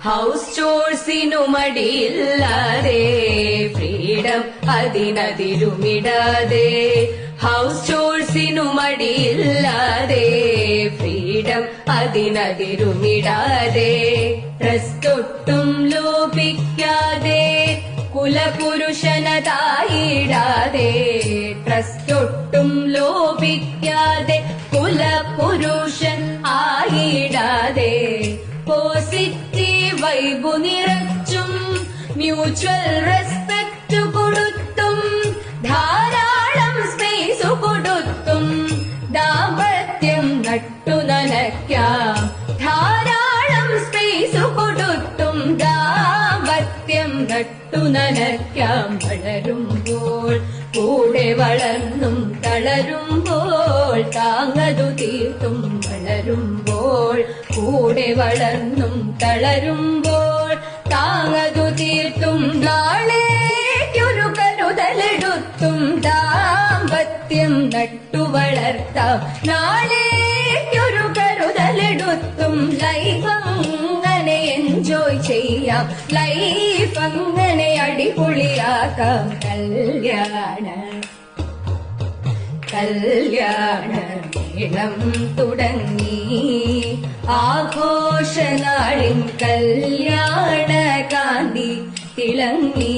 house ചോഴ്സിനു മടിയില്ലാതെ freedom അതിനതിരുമിടാതെ ഹൗസ് ചോഴ്സിനു മടിയില്ലാതെ ഫ്രീഡം അതിനതിരുമിടാതെ ഡ്രസ്സൊട്ടും ലോപിക്കാതെ കുലപുരുഷനതായിടാതെ ഡ്രസ്സൊട്ടും ലോപിക്കാതെ കുലപുരുഷൻ ആയിടാതെ പോസിറ്റീവ് വൈബു നിറച്ചും മ്യൂച്വൽ റെസ്പെക്ട് കൊടുത്തും ധാരാളം സ്പേസ് കൊടുത്തും ദാമ്പത്യം നട്ടുനനയ്ക്കാം ധാരാളം സ്പേസ് കൊടുത്തും ദാമ്പത്യം നട്ടുനനയ്ക്കാം വളരുമ്പോൾ കൂടെ വളർന്നും തളരുമ്പോൾ താങ്ങതു തീർത്തും വളരുമ്പോൾ കൂടെ വളർന്നും തളരുമ്പോൾ താങ്ങതു തീർത്തും നാളേക്കൊരു കരുതലെടുത്തും ദാമ്പത്യം നട്ടുവളർത്താം നാളേക്കൊരു കരുതലെടുത്തും ലൈഫ് അങ്ങനെ എൻജോയ് ചെയ്യാം ലൈഫ് അങ്ങനെ അടിപൊളിയാക്കാം കല്യാണമേളം തുടങ്ങി ആഘോഷനാളിൻ കല്യാണ കാന്തി തിളങ്ങി